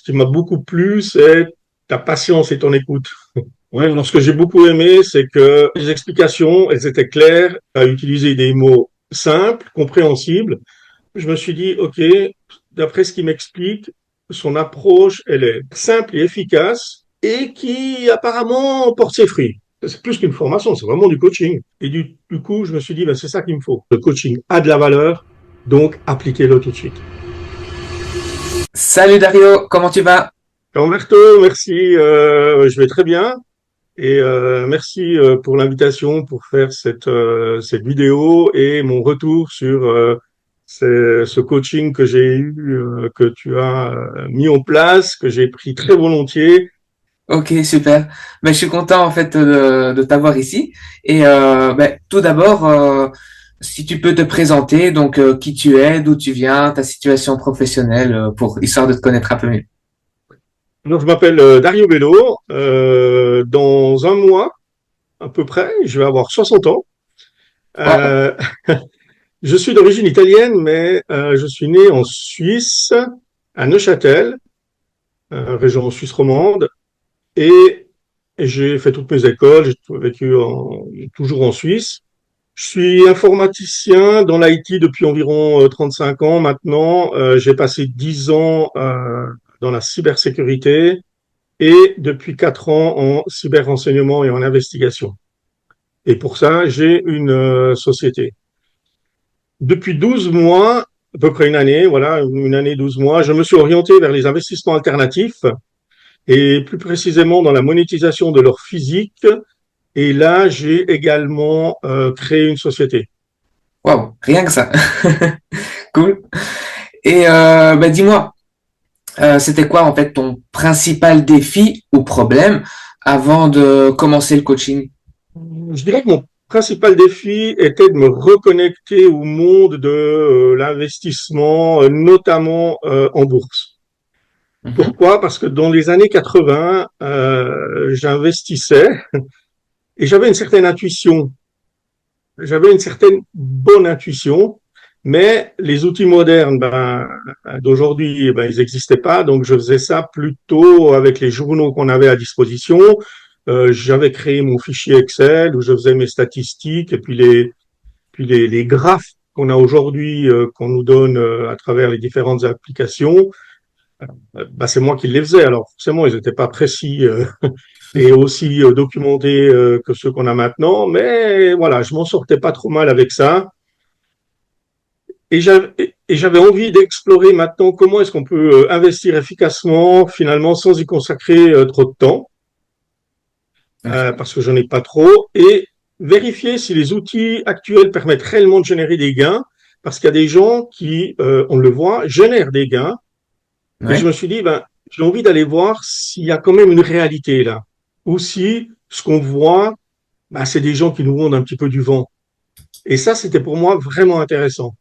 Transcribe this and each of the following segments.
ce qui m'a beaucoup plu, c'est ta patience et ton écoute. Ouais, alors ce que j'ai beaucoup aimé, c'est que les explications, elles étaient claires, à utiliser des mots simples, compréhensibles. Je me suis dit, OK, d'après ce qu'il m'explique, son approche, elle est simple et efficace et qui apparemment porte ses fruits. C'est plus qu'une formation, c'est vraiment du coaching. Et du coup, je me suis dit, ben, c'est ça qu'il me faut. Le coaching a de la valeur, donc appliquez-le tout de suite. Salut Dario, comment tu vas? Roberto, merci, je vais très bien. Et merci pour l'invitation pour faire cette vidéo et mon retour sur ce coaching que j'ai eu, que tu as mis en place, que j'ai pris très volontiers. Ok, super. Je suis content en fait de t'avoir ici. Et tout d'abord, si tu peux te présenter, donc qui tu es, d'où tu viens, ta situation professionnelle, pour histoire de te connaître un peu mieux. Donc, je m'appelle Dario Bello. Dans un mois, à peu près, je vais avoir 60 ans. Wow. Euh, je suis d'origine italienne, mais je suis né en Suisse, à Neuchâtel, région suisse romande. Et j'ai fait toutes mes écoles, j'ai vécu toujours en Suisse. Je suis informaticien dans l'IT depuis environ 35 ans maintenant. J'ai passé 10 ans dans la cybersécurité et depuis 4 ans en cyberrenseignement et en investigation. Et pour ça, j'ai une société. Depuis 12 mois, à peu près une année, voilà, une année, 12 mois, je me suis orienté vers les investissements alternatifs et plus précisément dans la monétisation de leur physique. Et là, j'ai également créé une société. Wow, rien que ça. Cool. Et dis-moi, c'était quoi en fait ton principal défi ou problème avant de commencer le coaching? Je dirais que mon principal défi était de me reconnecter au monde de l'investissement, notamment en bourse. Mhm. Pourquoi? Parce que dans les années 80, j'investissais et j'avais une certaine intuition. J'avais une certaine bonne intuition, mais les outils modernes d'aujourd'hui, ils n'existaient pas, donc je faisais ça plutôt avec les journaux qu'on avait à disposition. J'avais créé mon fichier Excel où je faisais mes statistiques et puis les graphes qu'on a aujourd'hui, qu'on nous donne à travers les différentes applications, c'est moi qui les faisais. Alors forcément, ils n'étaient pas précis et aussi documentés que ceux qu'on a maintenant, mais voilà, je m'en sortais pas trop mal avec ça. Et j'avais envie d'explorer maintenant comment est-ce qu'on peut investir efficacement, finalement, sans y consacrer trop de temps, Ok. parce que j'en ai pas trop, et vérifier si les outils actuels permettent réellement de générer des gains, parce qu'il y a des gens qui, on le voit, génèrent des gains, et je Ouais. me suis dit, j'ai envie d'aller voir s'il y a quand même une réalité là, ou si ce qu'on voit, c'est des gens qui nous vendent un petit peu du vent. Et ça, c'était pour moi vraiment intéressant.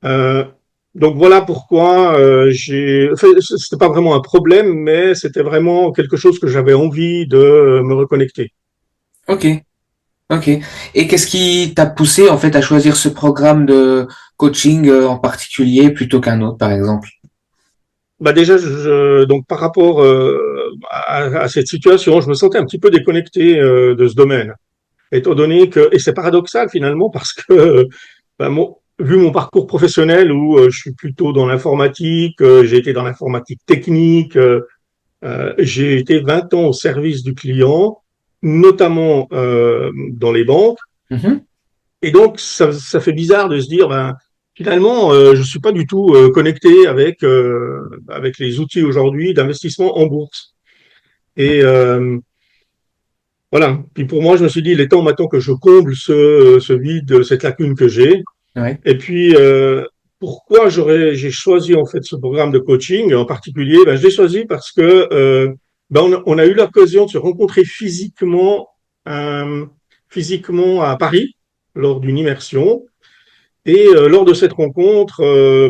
Euh, donc voilà pourquoi enfin, c'était pas vraiment un problème, mais c'était vraiment quelque chose que j'avais envie de me reconnecter. Ok. Ok. Et qu'est-ce qui t'a poussé en fait à choisir ce programme de coaching en particulier plutôt qu'un autre, par exemple? Déjà, donc par rapport à cette situation, je me sentais un petit peu déconnecté de ce domaine, étant donné que, et c'est paradoxal finalement parce que vu mon parcours professionnel où je suis plutôt dans l'informatique, j'ai été dans l'informatique technique, j'ai été 20 ans au service du client, notamment dans les banques. Mhm. Et donc, ça fait bizarre de se dire, finalement, je suis pas du tout connecté avec les outils aujourd'hui d'investissement en bourse. Et voilà. Puis pour moi, je me suis dit, il est temps maintenant que je comble ce vide, cette lacune que j'ai. Ouais. Et puis, pourquoi j'ai choisi en fait ce programme de coaching en particulier? Je l'ai choisi parce que on a eu l'occasion de se rencontrer euh, physiquement à Paris lors d'une immersion. Et lors de cette rencontre,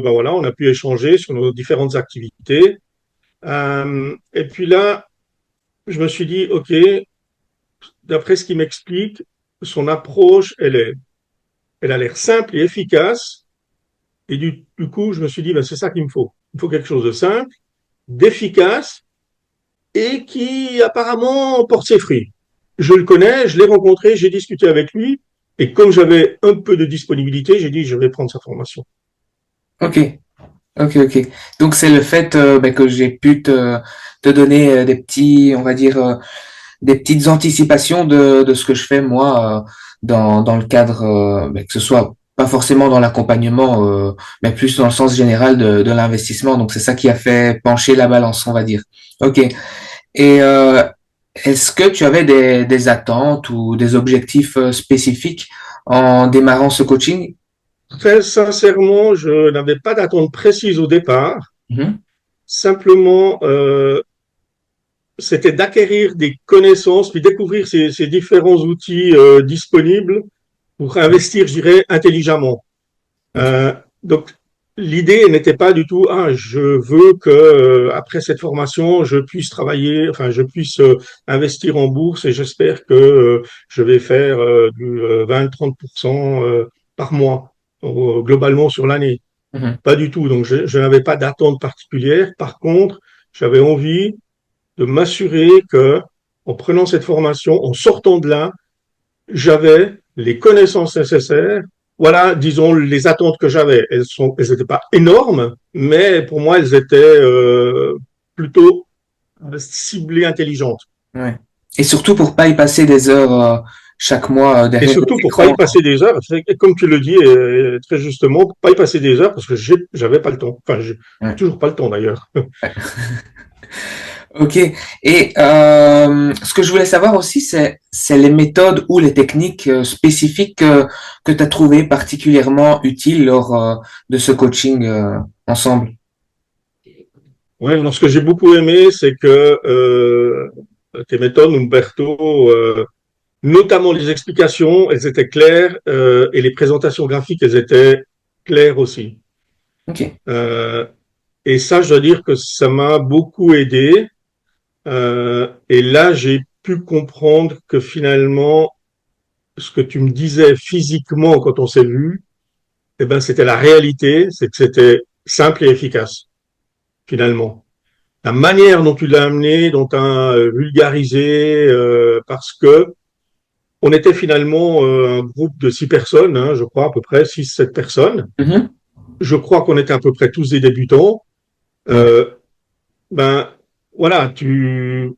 voilà, on a pu échanger sur nos différentes activités. Et puis là, je me suis dit, ok, d'après ce qu'il m'explique, son approche, elle a l'air simple et efficace. Et du coup, je me suis dit, c'est ça qu'il me faut. Il faut quelque chose de simple d'efficace et qui apparemment porte ses fruits. Je le connais, je l'ai rencontré, j'ai discuté avec lui, et comme j'avais un peu de disponibilité, j'ai dit je vais prendre sa formation. Ok, ok. Donc c'est le fait que j'ai pu te donner des petits, on va dire, des petites anticipations de ce que je fais moi dans le cadre, que ce soit pas forcément dans l'accompagnement, mais plus dans le sens général de l'investissement. Donc c'est ça qui a fait pencher la balance, on va dire. Ok. Et est-ce que tu avais des attentes ou des objectifs spécifiques en démarrant ce coaching? Très sincèrement, je n'avais pas d'attente précise au départ. Mhm, Simplement, c'était d'acquérir des connaissances, puis découvrir ces différents outils disponibles pour investir, je dirais, intelligemment. ok, Euh, donc, l'idée n'était pas du tout, ah, je veux que après cette formation, je puisse travailler, enfin, je puisse investir en bourse et j'espère que je vais faire du 20-30% par mois, globalement sur l'année. mhm, Pas du tout. Donc, je n'avais pas d'attente particulière. Par contre, j'avais envie de m'assurer que, en prenant cette formation, en sortant de là, j'avais les connaissances nécessaires. Voilà, disons, les attentes que j'avais. Elles étaient pas énormes, mais pour moi, elles étaient plutôt ciblées, intelligentes. ouais. Et surtout pour pas y passer des heures chaque mois Et derrière surtout pour pas y l'écran. passer des heures, comme tu le dis très justement, pour pas y passer des heures parce que j'avais pas le temps. Enfin, j'ai Ouais. toujours pas le temps d'ailleurs. Ok. Et ce que je voulais savoir aussi, c'est les méthodes ou les techniques spécifiques que tu as trouvées particulièrement utiles lors de ce coaching ensemble. Ouais, alors ce que j'ai beaucoup aimé, c'est que tes méthodes, Umberto, notamment les explications, elles étaient claires et les présentations graphiques, elles étaient claires aussi. Ok. Euh, et ça, je dois dire que ça m'a beaucoup aidé. Et là, j'ai pu comprendre que finalement, ce que tu me disais physiquement quand on s'est vu, eh ben, c'était la réalité, c'est que c'était simple et efficace, finalement. La manière dont tu l'as amené, dont tu as vulgarisé, parce que on était finalement un groupe de 6 personnes, hein, je crois à peu près 6, 7 personnes. Mhm. Je crois qu'on était à peu près tous des débutants. Ouais. Euh, ben voilà, tu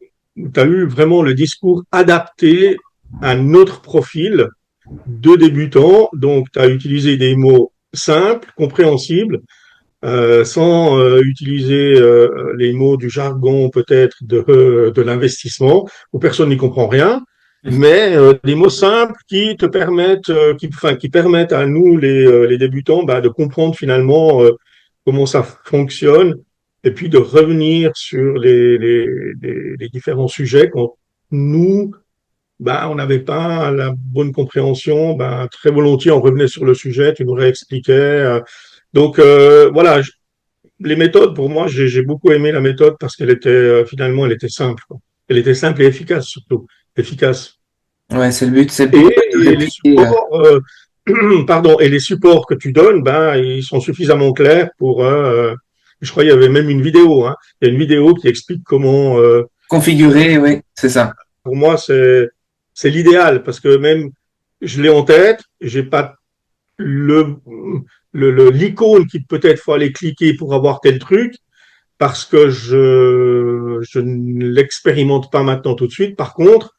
as eu vraiment le discours adapté à notre profil de débutants. Donc, tu as utilisé des mots simples, compréhensibles, sans utiliser les mots du jargon peut-être de l'investissement, où personne n'y comprend rien, mais des mots simples qui te permettent, qui permettent à nous, les débutants, bah, de comprendre finalement comment ça fonctionne, et puis de revenir sur les différents sujets quand nous, bah, on n'avait pas la bonne compréhension, bah, très volontiers on revenait sur le sujet, tu nous réexpliquais. Donc voilà, les méthodes, pour moi, j'ai beaucoup aimé la méthode parce qu'elle était finalement, elle était simple, quoi. Elle était simple et efficace surtout, efficace. Ouais, c'est le but Et, en fait, de et les répliquer. supports, pardon, et les supports que tu donnes, ben ils sont suffisamment clairs pour. Je crois qu'il y avait même une vidéo, hein. Il y a une vidéo qui explique comment. Configurer, oui, c'est ça. Pour moi, c'est l'idéal parce que même je l'ai en tête, j'ai pas le l'icône qui peut-être faut aller cliquer pour avoir tel truc parce que je ne l'expérimente pas maintenant tout de suite. Par contre,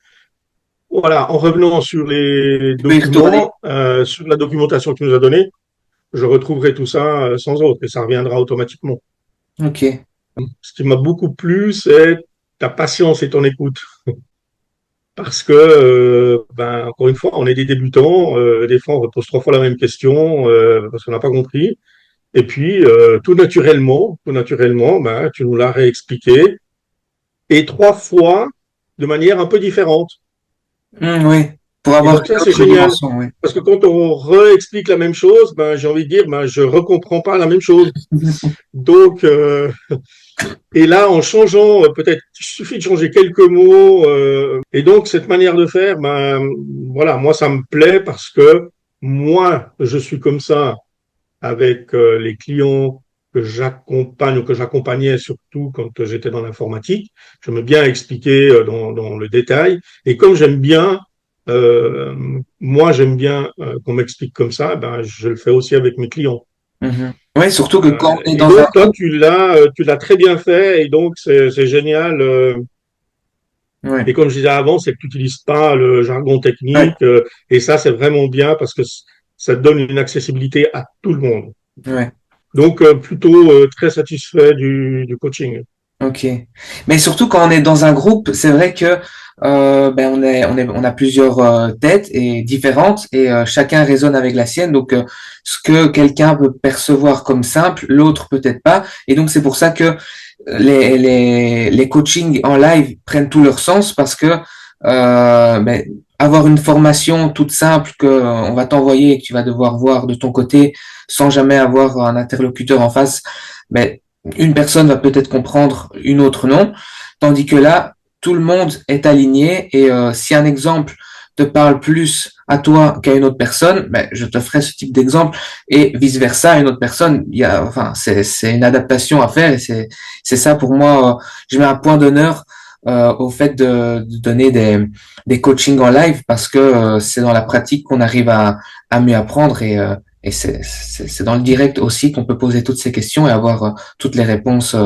voilà, en revenant sur les Tu peux y retourner. documents, sur la documentation que tu nous as donnée, je retrouverai tout ça sans autre et ça reviendra automatiquement. Ok. Ce qui m'a beaucoup plu, c'est ta patience et ton écoute. Parce que, ben, encore une fois, on est des débutants, des fois on repose 3 fois la même question parce qu'on n'a pas compris. Et puis, tout naturellement, ben, tu nous l'as réexpliqué et 3 fois de manière un peu différente. Oui, pour Et avoir donc une ça, c'est autre génial. dimension, oui. Parce que quand on réexplique la même chose, ben, j'ai envie de dire, ben, je recomprends pas la même chose. Donc, et là, en changeant, peut-être, il suffit de changer quelques mots. Et donc, cette manière de faire, ben, voilà, moi, ça me plaît parce que moi, je suis comme ça avec les clients. que j'accompagne ou que j'accompagnais surtout quand j'étais dans l'informatique. J'aime bien expliquer dans le détail. Et comme j'aime bien, euh, moi j'aime bien qu'on m'explique comme ça, ben je le fais aussi avec mes clients. Mhm. Ouais, surtout que quand on est Et dans un donc toi groupe, tu l'as très bien fait et donc c'est génial. ouais, Et comme je disais avant, c'est que tu n'utilises pas le jargon ouais, technique et ça c'est vraiment bien parce que ça donne une accessibilité à tout le monde. ouais. Donc, plutôt très satisfait du coaching. Ok. Mais surtout quand on est dans un groupe, c'est vrai que ben on a plusieurs têtes et différentes et chacun résonne avec la sienne. Donc ce que quelqu'un peut percevoir comme simple, l'autre peut-être pas. Et donc c'est pour ça que les coachings en live prennent tout leur sens parce que ben, avoir une formation toute simple que on va t'envoyer et que tu vas devoir voir de ton côté sans jamais avoir un interlocuteur en face, ben une personne va peut-être comprendre, une autre non, tandis que là, tout le monde est aligné et si un exemple te parle plus à toi qu'à une autre personne, ben, je te ferai ce type d'exemple et vice versa, une autre personne, il y a, enfin, c'est une adaptation à faire et c'est ça pour moi, je mets un point d'honneur au fait de donner des coachings en live parce que c'est dans la pratique qu'on arrive à mieux apprendre et c'est dans le direct aussi qu'on peut poser toutes ces questions et avoir toutes les réponses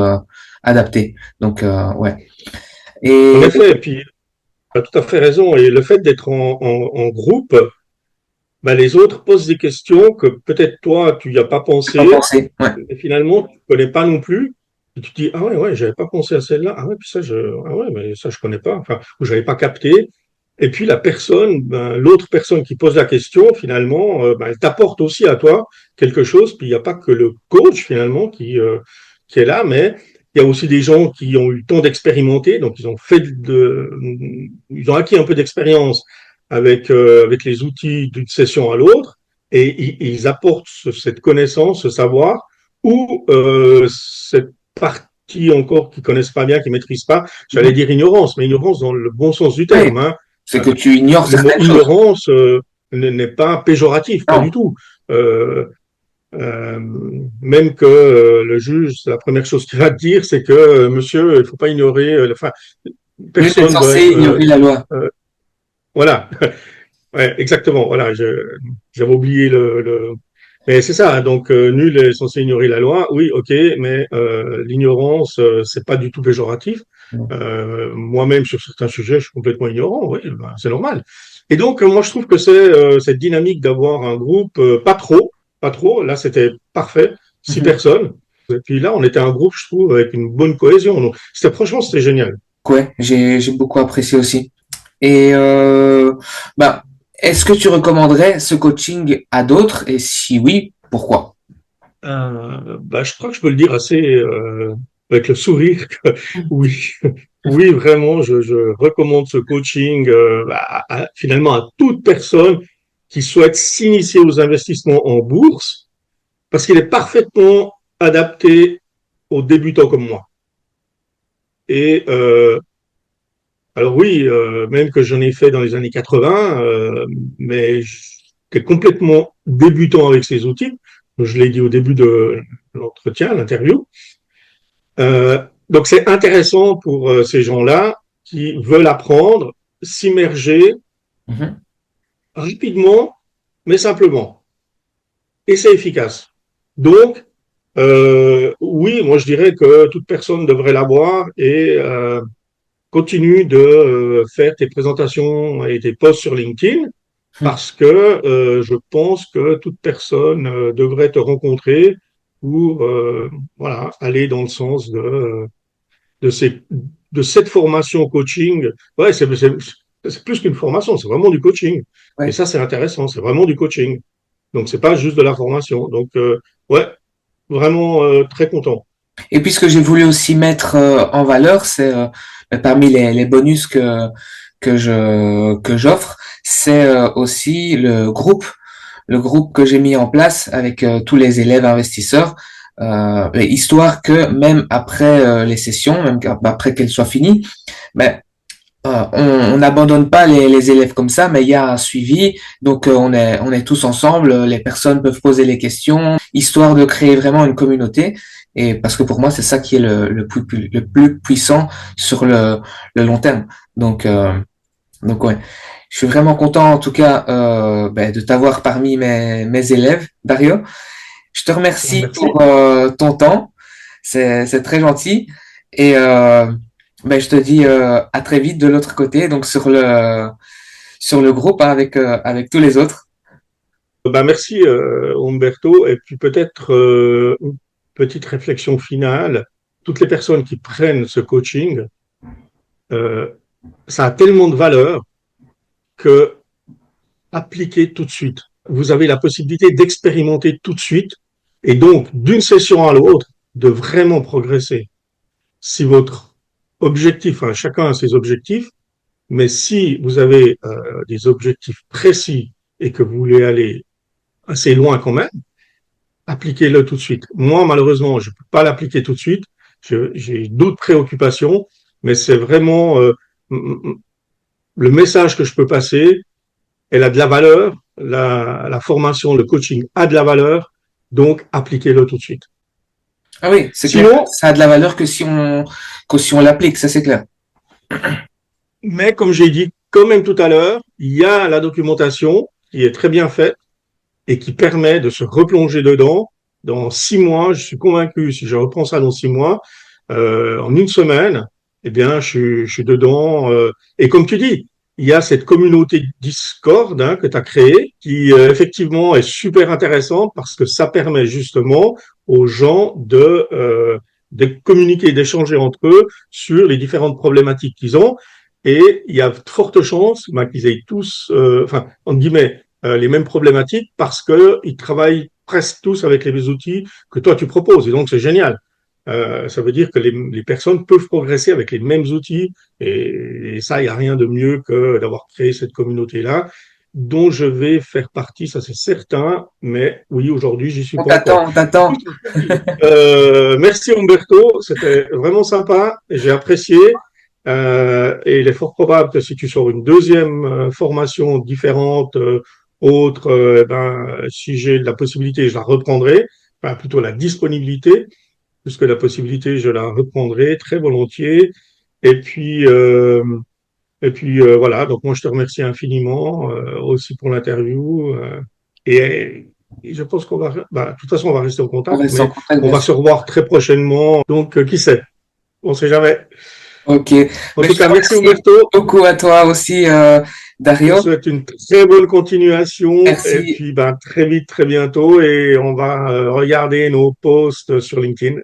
adaptées. Donc, ouais. En Et effet, et puis tu as tout à fait raison. Et le fait d'être en groupe, ben, les autres posent des questions que peut-être toi, tu n'y as pas je pas pensé, pensé. Ouais. et finalement, tu ne connais pas non plus. Et tu te dis, ah ouais, ouais, j'avais pas pensé à celle-là. Ah ouais, puis ça, ah ouais, mais ça, je connais pas. Enfin, ou j'avais pas capté. Et puis la personne, ben, l'autre personne qui pose la question, finalement, ben, elle t'apporte aussi à toi quelque chose. Puis il n'y a pas que le coach finalement qui est là, mais il y a aussi des gens qui ont eu le temps d'expérimenter, donc ils ont acquis un peu d'expérience avec les outils d'une session à l'autre, et ils apportent cette connaissance, ce savoir, ou cette partie encore qu'ils connaissent pas bien, qu'ils maîtrisent pas. J'allais Mhm. dire ignorance, mais ignorance dans le bon sens du Ouais. terme. Hein. C'est que tu ignores Le mot certaines choses. ignorance n'est pas péjoratif, pas Non. du tout. Euh, euh, Même que le juge, la première chose qu'il va te dire, c'est que monsieur, il faut pas ignorer. Enfin, Nul n'est personne doit. censé ignorer la loi. Euh, voilà, ouais, exactement. Voilà, j'avais oublié Mais c'est ça. Hein, donc, nul est censé ignorer la loi. Oui, ok, mais l'ignorance, c'est pas du tout péjoratif. Non. Moi-même, sur certains sujets, je suis complètement ignorant. Oui, ben, c'est normal. Et donc, moi, je trouve que c'est cette dynamique d'avoir un groupe, pas trop, pas trop. Là, c'était parfait, six Mhm. personnes. Et puis là, on était un groupe, je trouve, avec une bonne cohésion. Donc, franchement, c'était génial. Ouais, j'ai beaucoup apprécié aussi. Et bah, est-ce que tu recommanderais ce coaching à d'autres? Et si oui, pourquoi? Bah, je crois que je peux le dire assez avec le sourire que oui, oui, vraiment, je recommande ce coaching finalement à toute personne qui souhaite s'initier aux investissements en bourse parce qu'il est parfaitement adapté aux débutants comme moi. Et alors oui, même que j'en ai fait dans les années 80, mais j'étais complètement débutant avec ces outils. Je l'ai dit au début de l'entretien, l'interview. Donc c'est intéressant pour ces gens-là qui veulent apprendre, s'immerger Mhm. rapidement, mais simplement. Et c'est efficace. Donc, oui, moi je dirais que toute personne devrait l'avoir et continue de faire tes présentations et tes posts sur LinkedIn parce que je pense que toute personne devrait te rencontrer pour voilà, aller dans le sens de, ces, de cette formation coaching. Ouais, c'est plus qu'une formation, c'est vraiment du coaching. Et Ouais. ça, c'est intéressant, c'est vraiment du coaching. Donc, c'est pas juste de la formation. Donc, ouais, vraiment très content. Et puis ce que j'ai voulu aussi mettre en valeur, c'est parmi les bonus que j'offre, c'est aussi le groupe que j'ai mis en place avec tous les élèves investisseurs, histoire que même après les sessions, même après qu'elles soient finies, ben, on n'abandonne pas les élèves comme ça, mais il y a un suivi. Donc, on est tous ensemble. Les personnes peuvent poser les questions, histoire de créer vraiment une communauté. Et parce que pour moi, c'est ça qui est le plus puissant sur le long terme. Donc, ouais. Je suis vraiment content, en tout cas, de t'avoir parmi mes élèves, Dario. Je te remercie Merci. pour ton temps. C'est très gentil. Et je te dis à très vite de l'autre côté, donc sur le groupe hein, avec tous les autres. Merci, Umberto. Et puis peut-être une petite réflexion finale. Toutes les personnes qui prennent ce coaching, euh, ça a tellement de valeur que appliquez tout de suite. Vous avez la possibilité d'expérimenter tout de suite et donc d'une session à l'autre de vraiment progresser. Si votre objectif, hein, chacun a ses objectifs, mais si vous avez des objectifs précis et que vous voulez aller assez loin quand même, appliquez-le tout de suite. Moi, malheureusement, je ne peux pas l'appliquer tout de suite. J'ai d'autres préoccupations, mais c'est vraiment le message que je peux passer. Elle a de la valeur, la formation, le coaching a de la valeur, donc appliquez-le tout de suite. Ah oui, c'est clair. Sinon, Ça a de la valeur que si on l'applique, ça c'est clair. mais comme j'ai dit quand même tout à l'heure, il y a la documentation qui est très bien faite et qui permet de se replonger dedans. Dans 6 mois, je suis convaincu, si je reprends ça dans 6 mois, en une semaine, eh bien, je suis dedans. Et comme tu dis, il y a cette communauté Discord hein, que tu as créée, qui effectivement est super intéressante parce que ça permet justement aux gens de communiquer, d'échanger entre eux sur les différentes problématiques qu'ils ont. Et il y a de fortes chances bah, qu'ils aient tous, enfin, entre guillemets, les mêmes problématiques parce qu'ils travaillent presque tous avec les mêmes outils que toi tu proposes. Et donc, c'est génial. Ça veut dire que les personnes peuvent progresser avec les mêmes outils. Et ça, il n'y a rien de mieux que d'avoir créé cette communauté-là, dont je vais faire partie, ça c'est certain. Mais oui, aujourd'hui, j'y suis pas encore. On t'attend. Écoute, merci Umberto, c'était vraiment sympa, j'ai apprécié. Et il est fort probable que si tu sors une deuxième formation différente, autre, si j'ai la possibilité, je la reprendrai, enfin plutôt la disponibilité, puisque la possibilité, je la reprendrai très volontiers. Et puis, voilà, donc moi je te remercie infiniment aussi pour l'interview. Et je pense qu'on va, bah, de toute façon, on va rester en On contact, reste en mais contact, on bien va sûr. se revoir très prochainement. Donc, qui sait? On sait jamais. Ok. En Je tout te cas, merci remercie Umberto. beaucoup à toi aussi, Je te Dario. souhaite une très bonne continuation et Merci. puis ben, très vite, très bientôt et on va regarder nos posts sur LinkedIn.